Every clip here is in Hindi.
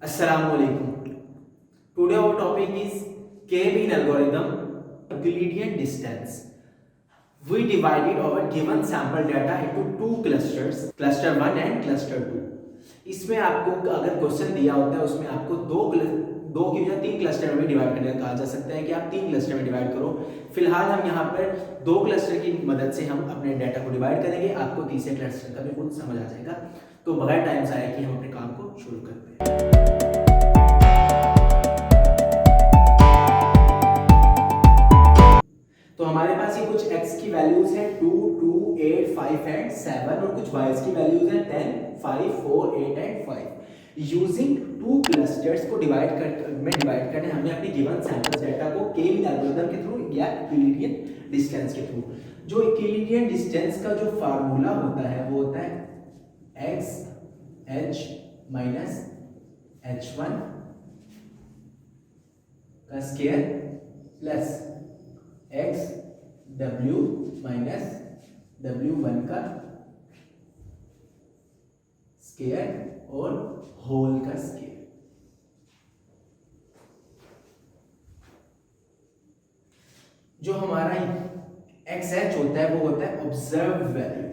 Assalamualaikum. Today our topic is K-mean algorithm, Euclidean distance. We divided our given sample data into two clusters, cluster 1 and cluster 2. इसमें आपको अगर क्वेश्चन दिया होता है उसमें आपको दो की बजाय तीन क्लस्टर में डिवाइड करने का कहा जा सकता है कि आप तीन क्लस्टर में डिवाइड करो। फिलहाल हम यहाँ पर दो क्लस्टर की मदद से हम अपने डाटा को डिवाइड करेंगे, आपको तीसरे क्लस्टर का बिल्कुल समझ आ जाएगा। तो बगैर टाइम से आए कि हम अपने काम को शुरू करते हैं। तो हमारे पास ये कुछ x की वैल्यूज है 2, 2, 8, 5 एंड 7 और कुछ y की वैल्यूज है 10, 5, 4, 8 एंड 5। यूजिंग टू क्लस्टर्स को डिवाइड करने हमें अपनी गिवन सैंपल्स डाटा को के-मीन एल्गोरिथम के थ्रू या यूक्लिडियन डिस्टेंस के थ्रू। जो यूक्लिडियन डिस्टेंस का जो फार्मूला होता है वो होता है x h माइनस h1 का square plus x w minus w1 का स्क्वायर और होल का स्क्वायर। जो हमारा एक्स एच होता है वो होता है ऑब्जर्व वैल्यू।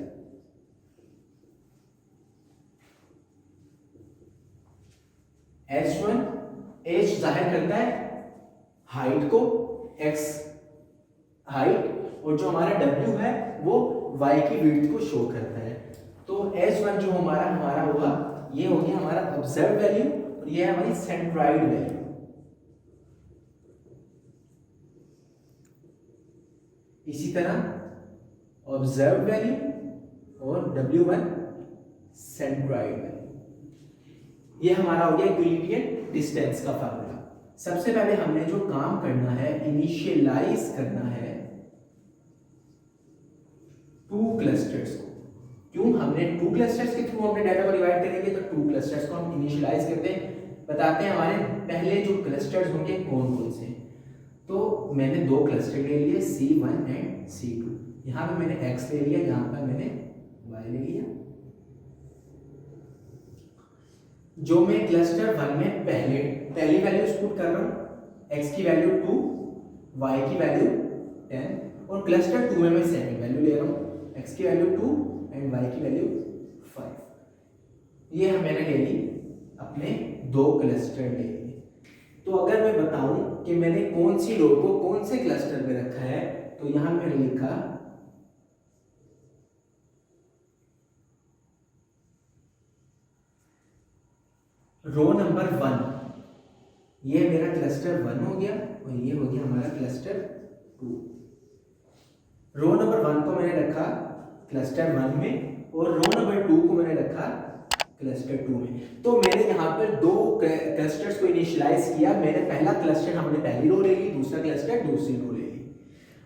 h1 h जाहिर करता है हाइट को, x हाइट, और जो हमारा w है वो y की विड्थ को शो करता है। तो h1 जो हमारा होगा ये हो गया हमारा ऑब्जर्व वैल्यू और ये है हमारी सेंट्रॉइड वैल्यू। इसी तरह ऑब्जर्व वैल्यू और w1 सेंट्रॉइड वैल्यू। ये हमारा हो गया यूक्लिडियन डिस्टेंस का फार्मूला। सबसे पहले हमने जो काम करना है, इनिशियलाइज करना है टू क्लस्टर्स को। क्यों हमने टू क्लस्टर्स के थ्रू अपने डाटा को डिवाइड करेंगे, तो टू क्लस्टर्स को हम इनिशियलाइज करते हैं, बताते हैं हमारे पहले जो क्लस्टर्स होंगे कौन कौन से। तो मैंने दो क्लस्टर ले लिए C1 एंड C2। यहां पे मैंने x ले लिया, यहां पर मैंने y ले लिया। जो मैं क्लस्टर 1 में पहली वैल्यू पुट कर रहा हूं, x की वैल्यू 2, y की वैल्यू 10, और क्लस्टर 2 में मैं सेकंड वैल्यू ले रहा हूं, x की वैल्यू 2 एंड y की वैल्यू 5। ये मैंने ले ली, अपने दो क्लस्टर ले लिए। तो अगर मैं बताऊं कि मैंने कौन सी रो को कौन से क्लस्टर में रखा है, तो यहां मैंने लिखा रो नंबर 1, ये मेरा क्लस्टर 1 हो गया और ये हो गया हमारा क्लस्टर 2। रो नंबर 1 को मैंने रखा क्लस्टर 1 में और रो नंबर 2 को मैंने रखा क्लस्टर 2 में। तो मैंने यहाँ पर दो क्लस्टर्स को इनिशियलाइज किया। मैंने पहला क्लस्टर हमने पहली रो ले ली, दूसरा क्लस्टर दूसरी रो ले ली,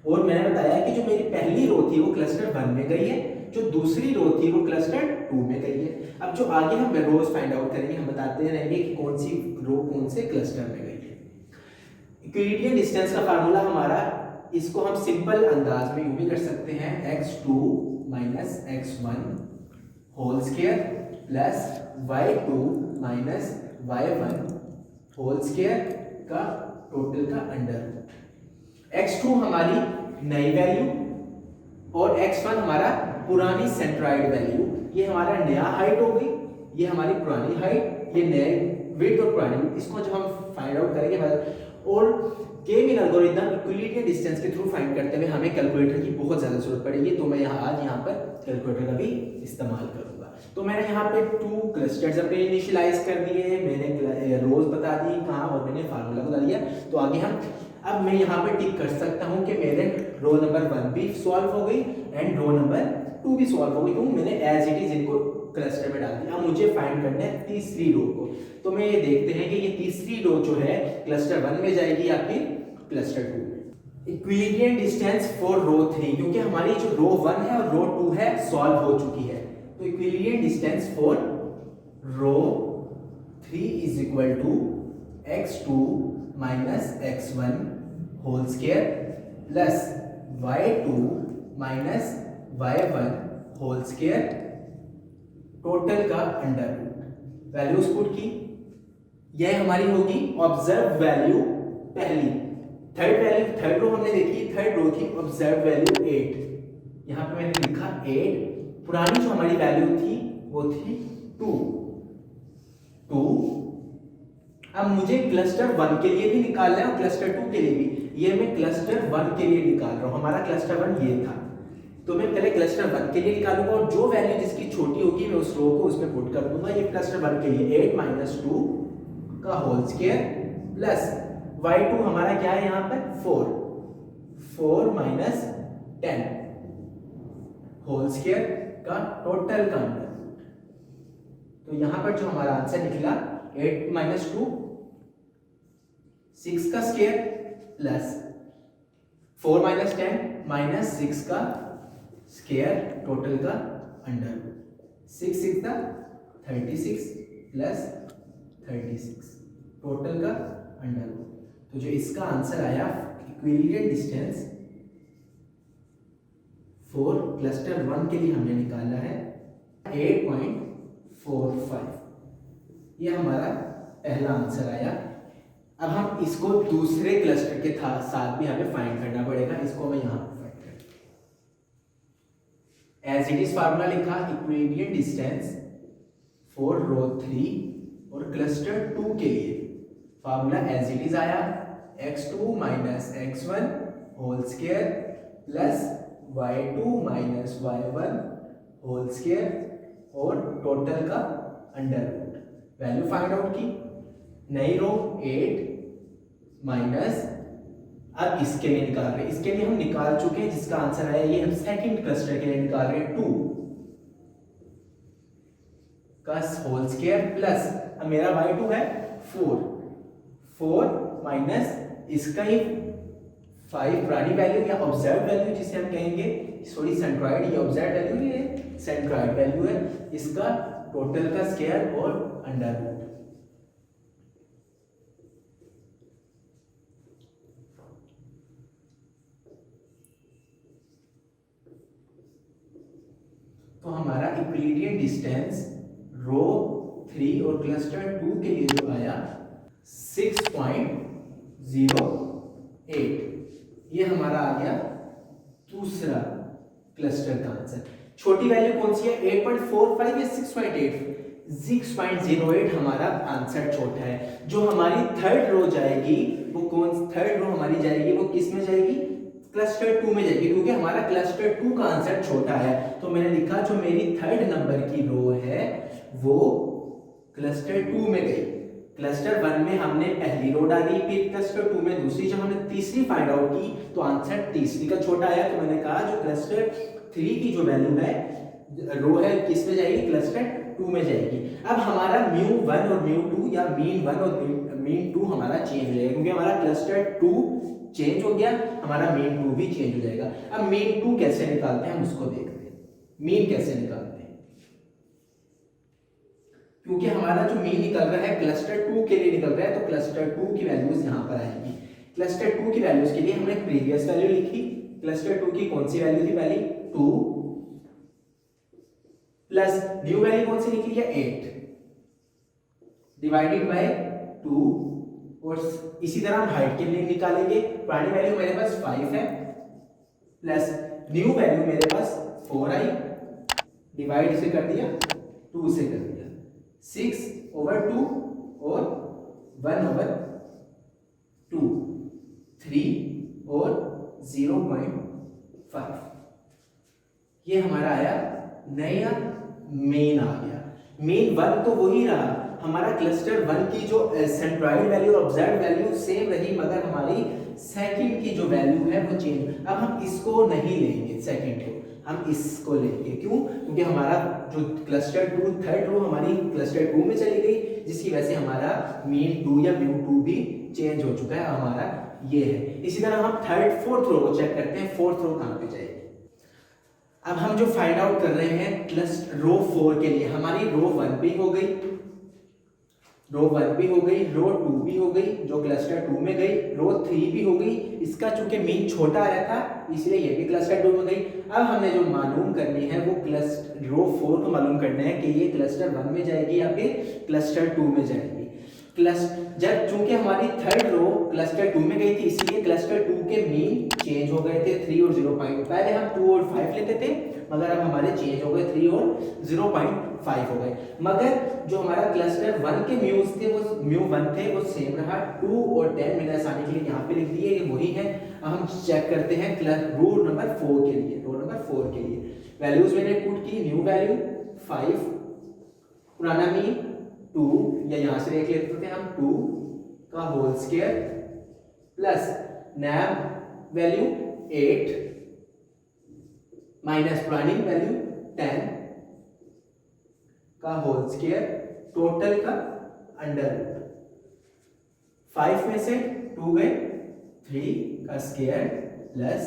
और मैंने बताया कि जो मेरी पहली रो थी वो क्लस्टर 1 में गई है, जो दूसरी रो थी वो क्लस्टर 2 में गई है। अब जो आगे हम रोज फाइंड आउट करेंगे, हम बताते रहेंगे कि कौन सी रो कौन से क्लस्टर में गई है। यूक्लिडियन डिस्टेंस का फार्मूला हमारा, इसको हम सिंपल अंदाज में यूं भी कर सकते हैं, x2 minus x1 whole square plus y2 minus y1 whole square का टोटल का अंडर रूट। x2 हमारी नई वैल्यू और x1 हमारा पुरानी सेंट्रॉइड वैल्यू। ये हमारा नया हाइट हो गई, ये हमारी पुरानी हाइट, ये नए विड्थ और पुरानी विड्थ। इसको जब हम फाइंड आउट करेंगे, और के-मीन एल्गोरिथम यूक्लिडियन डिस्टेंस के थ्रू फाइंड करते हुए हमें कैलकुलेटर की बहुत ज़्यादा जरूरत पड़ेगी। तो मैं आज यहाँ पर कैलकुलेटर का भी इस्तेमाल करूँगा। तो मैंने यहाँ पे टू क्लस्टर्स अपने इनिशियलाइज कर दिए, मैंने रोज बता दी कहाँ, और मैंने फार्मूला बता दिया। तो आगे अब मैं यहाँ पे टिक कर सकता हूँ कि मेरे रो नंबर 1 भी सॉल्व हो गई एंड रो नंबर 2 भी सॉल्व हो गई, क्योंकि मैंने एज इट इज इनको क्लस्टर में डाल दिया। अब मुझे फाइंड करना है तीसरी रो को। तो मैं ये देखते हैं कि ये तीसरी रो जो है क्लस्टर 1 में जाएगी या फिर क्लस्टर 2 में। इक्विलिब्रियम डिस्टेंस फॉर रो 3, क्योंकि हमारी जो रो 1 है और रो 2 है सॉल्व हो चुकी है। तो equilibrium distance for row 3 is equal to x2 minus x1 whole square plus y2 minus y1 whole square, total का अंडर रूट। वैल्यूज पुट की, यह हमारी होगी ऑब्जर्व वैल्यू पहली। थर्ड रो हमने देखी, थर्ड रो थी ऑब्जर्व वैल्यू 8, यहां पे मैंने लिखा 8। पुरानी जो हमारी वैल्यू थी वो थी 2। अब मुझे क्लस्टर 1 के लिए भी निकालना है और क्लस्टर 2 के लिए भी। ये मैं क्लस्टर 1 के लिए निकाल रहा हूं, हमारा क्लस्टर 1 ये था, तो मैं पहले क्लस्टर 1 के लिए निकालूंगा और जो वैल्यू जिसकी छोटी होगी मैं उस रो को उसमें पुट कर दूंगा। ये क्लस्टर 1 के लिए 8 - 2 का होल स्क्वायर प्लस y2 हमारा क्या है यहाँ पर 4 - 10 होल स्क्वायर का टोटल का अंडर। तो यहां पर जो हमारा आंसर निकला 8 - 2 6 का स्क्वायर प्लस 4 - 10 - 6 का स्क्वायर टोटल का अंडर। 6 6 का 36 प्लस 36 टोटल का अंडर। तो जो इसका आंसर आया इक्विलिब्रियम डिस्टेंस फॉर क्लस्टर 1 के लिए हमने निकाला है 8.45। ये हमारा पहला आंसर आया। अब हम इसको दूसरे क्लस्टर के साथ भी हमें फाइंड करना पड़ेगा। इसको मैं यहां पर फाइंड करता हूं। एज इट इज फार्मूला लिखा इक्विलिब्रियम डिस्टेंस फॉर रो 3 और क्लस्टर 2 के लिए फार्मूला एज इट इज आया x2 - x1 whole square plus y2 - y1 whole square और टोटल का under root. Value find out की, नई रो 8 माइनस, अब इसके लिए निकाल रहे हैं, इसके लिए हम निकाल चुके हैं जिसका आंसर आया ये हम सेकंड क्लस्टर के लिए निकाल रहे हैं 2 का होल स्क्वायर प्लस अब मेरा y2 है 4 माइनस इसका ही 5 पुरानी वैल्यू या ऑब्जर्व वैल्यू जिसे हम कहेंगे, सॉरी सेंट्रॉइड, ये ऑब्जर्व वैल्यू नहीं है, सेंट्रॉइड वैल्यू है, इसका टोटल का स्क्वायर और अंडर रूट। तो हमारा इक्विलिब्रियम डिस्टेंस रो 3 और क्लस्टर 2 के लिए जो आया 6.08, ये हमारा आ गया दूसरा क्लस्टर का आंसर। छोटी वैल्यू कौन सी है 8.45 या 6.8? 6.08 हमारा आंसर छोटा है। जो हमारी थर्ड रो जाएगी वो थर्ड रो हमारी जाएगी वो किस में जाएगी? क्लस्टर 2 में जाएगी, क्योंकि हमारा क्लस्टर 2 का आंसर छोटा है। तो मैंने लिखा जो मेरी थर्ड नंबर की रो है वो क्लस्टर 2 में गई। क्लस्टर 1 में हमने पहली रो डाली, फिर क्लस्टर 2 में दूसरी, जब हमने तीसरी फाइंड आउट की तो आंसर तीसरी का छोटा आया। तो मैंने कहा जो क्लस्टर 3 की जो वैल्यू है रो है किस में जाएगी? क्लस्टर 2 में जाएगी। अब हमारा μ1 और μ2 या मीन 1 और मीन 2 हमारा चेंज हो जाएगा, क्योंकि हमारा क्लस्टर 2 चेंज हो गया, हमारा मीन 2 भी चेंज हो जाएगा। अब मीन 2 कैसे निकालते हैं हम उसको देखते हैं। मीन कैसे निकालते हैं, क्योंकि हमारा जो मीन निकल रहा है क्लस्टर 2 के लिए निकल रहा है, तो क्लस्टर 2 की वैल्यूज यहां पर आएंगी। क्लस्टर 2 की वैल्यूज के लिए हमने प्रीवियस वैल्यू लिखी। क्लस्टर 2 की कौन सी वैल्यू थी पहली? 2 प्लस न्यू वैल्यू कौन सी निकली है? 8 डिवाइडेड बाय 2, और इसी तरह हम हाइट के लिए निकालेंगे। पुरानी वैल्यू मेरे पास 5 है प्लस न्यू वैल्यू मेरे पास 4 आई, डिवाइड इसे कर दिया 2 से कर दिया 6/2 और 1/2 3 और 0.5। ये हमारा आया नया मेन आ गया। मेन 1 तो वही रहा, हमारा क्लस्टर 1 की जो सेंट्रॉइड वैल्यू और ऑब्जर्व वैल्यू सेम रही, मगर हमारी सेकंड की जो वैल्यू है वो चेंज। अब हम इसको नहीं लेंगे, सेकंड को हम इसको लेंगे। क्यों? क्योंकि हमारा जो क्लस्टर 2 थर्ड रो हमारी क्लस्टर 2 में चली गई, जिसकी वजह से हमारा मीन 2 या म्यू 2 भी चेंज हो चुका है, हमारा ये है। इसी तरह हम थर्ड फोर्थ रो को चेक करते हैं, फोर्थ रो कहां पे जाएगी। अब हम जो फाइंड आउट कर रहे हैं क्लस्टर रो 4 के लिए, हमारी रो 1 भी हो गई, रो 1 भी हो गई, रो 2 भी हो गई जो क्लस्टर 2 में गई, रो 3 भी हो गई। इसका चूंकि मीन छोटा आया था इसलिए ये भी क्लस्टर 2 में गई। अब हमने जो मालूम करनी है वो क्लस्टर रो 4 को मालूम करना है कि ये क्लस्टर 1 में जाएगी या फिर क्लस्टर 2 में जाएगी। जब चूंकि हमारी थर्ड रो क्लस्टर 2 में गई थी, इसीलिए क्लस्टर 2 के मीन चेंज हो गए थे 3 और 0. पहले हम 2 और 5 लेते थे, मगर अब हमारे चेंज हो गए 3 और 0.5 हो गए। मगर जो हमारा क्लस्टर 1 के म्यूज थे वो म्यू 1 थे वो सेम रहा। 2 और 10 मिनट आसानी के लिए यहाँ पे लिख दिए, ये वही है। अब हम चेक करते हैं रो नंबर 4 के लिए। रो नंबर 4 के लिए वैल्यूज मैंने पुट की, न्यू वैल्यू 5, पुराना मीन 2, या यहाँ से देख लेते थे हम 2 का होल स्क्वायर प्लस नया वैल्यू 8 माइनस पुरानी वैल्यू 10 का होल स्क्वायर, टोटल का अंडर रूट। 5 में से 2 गए, 3 का स्क्वायर प्लस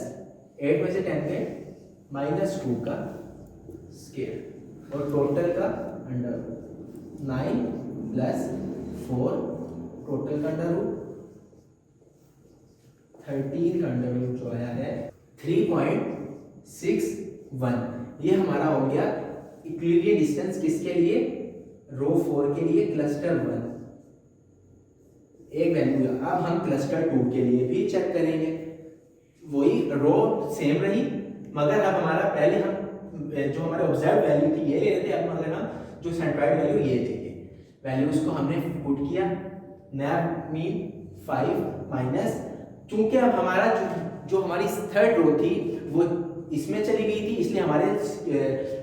8 में से 10 गए, माइनस 2 का स्क्वायर और टोटल का अंडर रूट। 9 प्लस 4 टोटल का अंडर रूट, 13 का अंडर रूट जो आया है 3.61। ये हमारा हो गया इक्विलिब्रियम डिस्टेंस किसके लिए, रो 4 के लिए, क्लस्टर 1 एक वैल्यू। अब हम क्लस्टर 2 के लिए भी चेक करेंगे, वही रो सेम रही, मगर अब हमारा पहले हम जो हमारे ऑब्जर्व वैल्यू थी ये ले रहे थे, अब मगर हम जो सेंट्रॉइड वैल्यू ये लेंगे। वैल्यूज को हमने पुट किया, नया मीन 5 माइनस, चूंकि अब हमारा जो हमारी थर्ड रो थी वो इसमें चली गई थी, इसलिए हमारे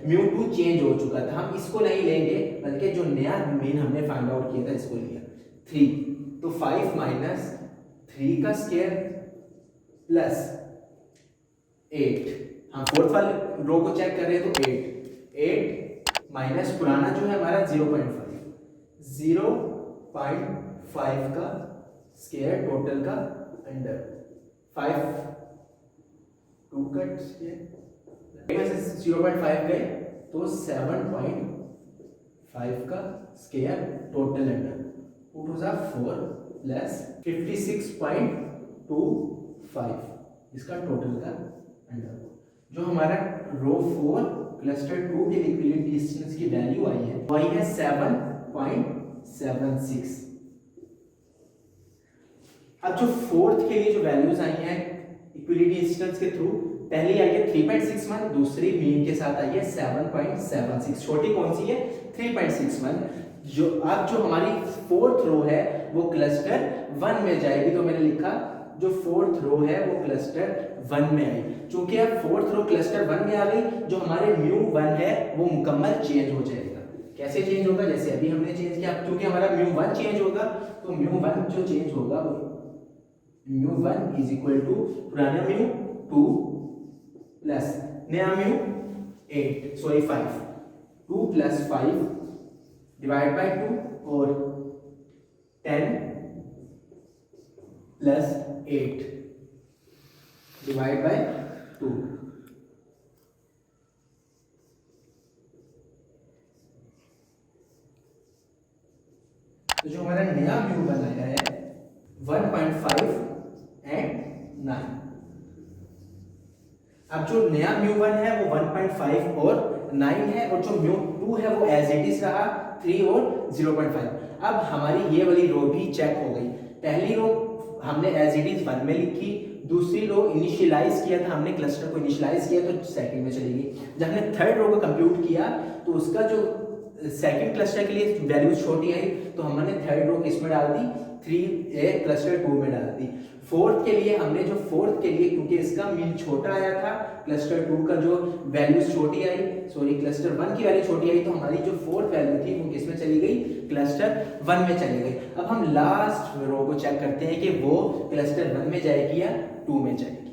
μ2 चेंज हो चुका था। हम इसको नहीं लेंगे, बल्कि जो नया मीन हमने फाइंड आउट किया था इसको लिया 3। तो 5 माइनस 3 का स्क्वायर प्लस 8, हम फोर्थ वाले रो को चेक कर रहे हैं तो 8 माइनस पुराना जो है हमारा 0.5 का स्क्वायर, टोटल का अंडर 5 2 कट स्क्वायर 0.5 गए तो 7.5 का स्क्वायर, टोटल अंडर 2 2 4 प्लस 56.25 इसका टोटल का अंडर। जो हमारा रो 4 क्लस्टर 2 के इक्विलिब्रियम डिस्टेंस की वैल्यू आई है वही है 7.76। अब जो फोर्थ के लिए जो वैल्यूज आई हैं इक्विलिब्रियम डिस्टेंस के थ्रू, पहली आई है 3.61, दूसरी मीन के साथ आई है 7.76। छोटी कौन सी है 3.61। जो अब जो हमारी फोर्थ रो है वो क्लस्टर 1 में जाएगी, तो मैंने लिखा जो फोर्थ रो है वो क्लस्टर 1 में आई। चूंकि अब फोर्थ रो क्लस्टर 1 में आ गई, जो हमारे μ1 है वो मुकम्मल चेंज हो जाएगा। कैसे चेंज होगा, जैसे अभी हमने चेंज किया, क्योंकि हमारा μ1 चेंज होगा तो μ1 जो चेंज होगा वो μ1 इज इक्वल टू पुराना μ2 प्लस नया μ8 सॉरी 5, 2 प्लस 5 डिवाइड बाय 2 और 10 प्लस 8 डिवाइड बाय 2। तो जो हमारा नया μ1 आया है 1.5 एंड 9। अब जो नया μ1 है वो 1.5 और 9 है, और जो μ2 है वो एज इट इज रहा 3 और 0.5। अब हमारी ये वाली रो भी चेक हो गई। पहली रो हमने एज इट इज 1 में लिखी, दूसरी रो इनिशियलाइज किया था हमने, क्लस्टर को इनिशियलाइज किया तो सेकंड में चली गई। जब हमने थर्ड रो को कंप्यूट किया तो उसका जो सेकंड क्लस्टर के लिए वैल्यूज छोटी आई, तो हमने थर्ड रो किस में डाल दी 3 क्लस्टर 2 में डाल दी। फोर्थ के लिए हमने जो फोर्थ के लिए, क्योंकि इसका मीन छोटा आया था, क्लस्टर 2 का जो वैल्यूज छोटी आई, सॉरी क्लस्टर 1 की वैल्यू छोटी आई, तो हमारी जो फोर्थ वैल्यू थी वो किस में चली गई क्लस्टर 1 में चली गई। अब हम लास्ट रो को चेक करते हैं कि वो क्लस्टर 1 में जाएगी या 2 में जाएगी।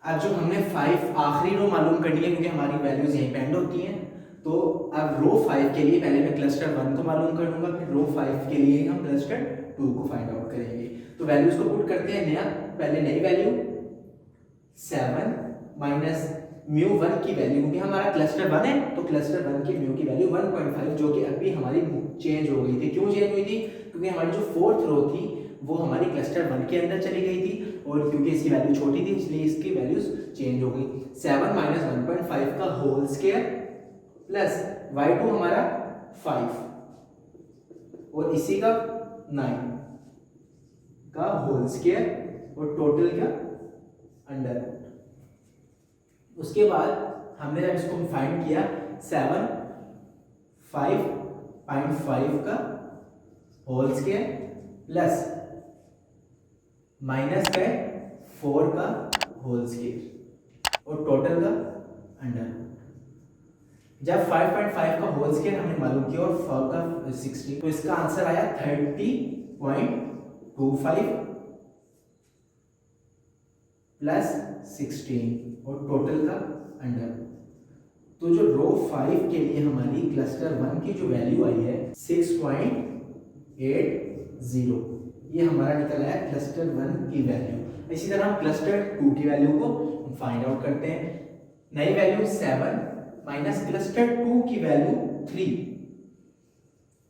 अब जो हमने 5 आखिरी रो मालूम करनी है, क्योंकि हमारी वैल्यूज यहीं पे एंड होती हैं, तो अब रो 5 के लिए पहले मैं क्लस्टर 1 को मालूम कर लूंगा, फिर रो 5 के लिए हम क्लस्टर 2 को फाइंड आउट करेंगे। तो वैल्यूज को पुट करते हैं। नया पहले नई वैल्यू 7 माइनस μ1 की वैल्यू, क्योंकि हमारा क्लस्टर 1 है तो क्लस्टर 1 की म्यू की वैल्यू 1.5, जो कि अभी हमारी चेंज हो गई थी। क्यों चेंज हुई थी, क्योंकि हमारी जो फोर्थ रो थी वो हमारी क्लस्टर 1 के अंदर चली गई थी, और क्योंकि इसकी वैल्यू छोटी थी इसलिए इसकी वैल्यूज चेंज हो गई। 7 माइनस 1.5 का होल स्क्वायर प्लस y2 हमारा 5 और इसी का 9 का होल स्क्वायर और टोटल का अंडर रूट। उसके बाद हमने जब इसको फाइंड किया 7 5.5 का होल स्क्वायर प्लस माइनस का 4 का होल स्क्वायर और टोटल का अंडर रूट। जब 5.5 का होल स्क्वायर हमने मालूम किया और 4 का 16, तो इसका आंसर आया 30.25 प्लस 16 और टोटल का अंडर रूट। तो जो रो 5 के लिए हमारी क्लस्टर 1 की जो वैल्यू आई है 6.80, ये हमारा निकल आया क्लस्टर 1 की वैल्यू। इसी तरह हम क्लस्टर 2 की वैल्यू को फाइंड आउट करते हैं। नई वैल्यू 7 माइनस क्लस्टर 2 की value 3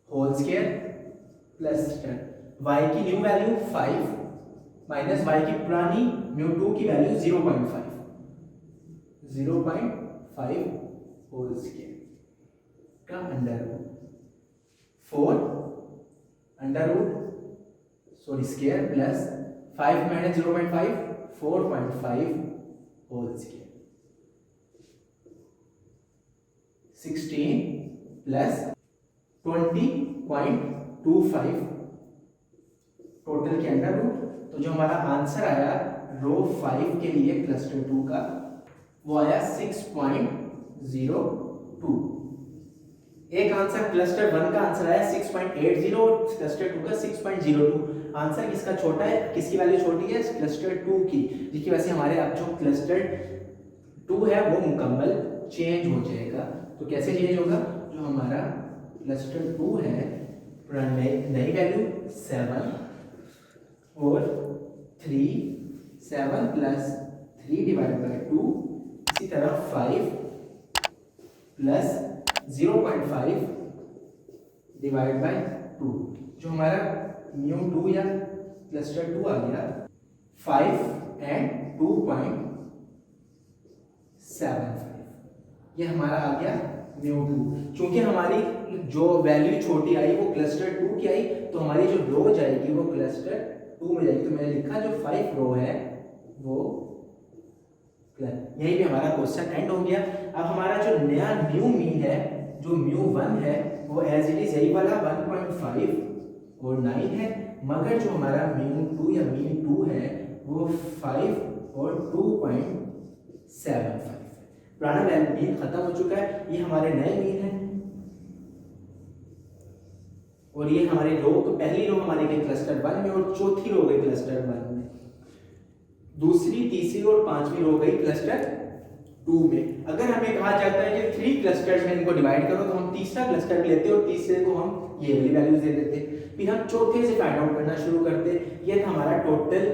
whole square plus y की न्यू वैल्यू 5 माइनस y की पुरानी μ2 की वैल्यू 0.5 होल स्क्वायर का under root 4 under root square plus 5 minus 0.5 4.5 whole square 16 plus 20.25 total के अंडर रूट। तो जो हमारा आंसर आया रो 5 के लिए क्लस्टर 2 का वो आया 6.02। एक आंसर क्लस्टर 1 का आंसर आया 6.80 और क्लस्टर 2 का 6.02। आंसर किसका छोटा है, किसकी वैल्यू छोटी है, क्लस्टर 2 की, जिसकी वजह से हमारे अब जो क्लस्टर 2 है वो मुकम्मल चेंज हो जाएगा। तो कैसे चेंज होगा, जो हमारा क्लस्टर 2 है नई वैल्यू 7 और 3 7 प्लस 3 डिवाइड बाय 2, इसी तरह 5 प्लस 0.5 डिवाइड बाय 2, जो हमारा μ2 या क्लस्टर 2 आ गया 5 एंड 2.75, ये हमारा आ गया μ2। चूंकि हमारी जो वैल्यू छोटी आई वो क्लस्टर 2 की आई, तो हमारी जो रो जाएगी वो क्लस्टर 2 में जाएगी। तो मैंने लिखा जो 5 रो है वो यही भी हमारा क्वेश्चन एंड हो गया। अब हमारा जो नया न्यू मीन है, जो μ1 है वो एज इट इज यही वाला 1.5 और 9 है, मगर जो हमारा μ2 या मीन 2 है वो 5 और 2.75 है। पुराना मीन खत्म हो चुका है, ये हमारे नए मीन है और ये हमारी रो पहली रो हमारी गई क्लस्टर 1 में और चौथी रो गई क्लस्टर 1 में, दूसरी तीसरी और पांचवी रो गई क्लस्टर 2 में। अगर हमें कहा जाता है कि 3 क्लस्टर्स में इनको डिवाइड करो, तो हम तीसरा क्लस्टर लेते और तीसरे को हम ये वाली वैल्यूज दे देते, फिर हम चौथे से फाइंड आउट करना शुरू करते। ये था हमारा total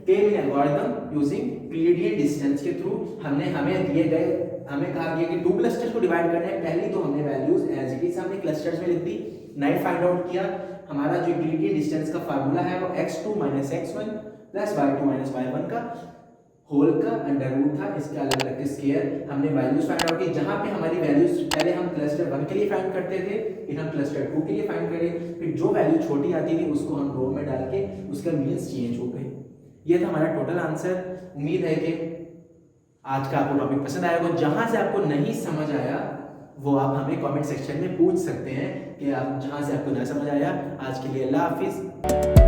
K-mean algorithm using Euclidean distance के थ्रू। हमें दिए गए, हमें कहा गया कि 2 क्लस्टर्स को डिवाइड करना है, पहली तो हमने वैल्यूज एज इट इज हमने क्लस्टर्स में लिख दी, नाइट फाइंड आउट किया। हमारा जो यूक्लिडियन डिस्टेंस का फार्मूला है वो x2 - x1 plus y2 - y1 का होल का अंडर रूट था, इसके अलग अलग स्क्वायर हमने वैल्यूज फाइंड आउट की। जहां पे हमारी वैल्यूज पहले हम क्लस्टर 1 के लिए फाइंड करते थे, फिर हम क्लस्टर 2 के लिए फाइंड करें, फिर जो वैल्यू छोटी आती थी उसको हम रो में डाल के उसका मीन्स चेंज हो गए। ये था हमारा टोटल आंसर। उम्मीद है कि आज का आपको टॉपिक पसंद आया होगा। जहां से आपको नहीं समझ आया वो आप हमें कमेंट सेक्शन में पूछ सकते हैं कि आप जहां से आपको ना समझ आया। आज के लिए अल्लाह हाफिज।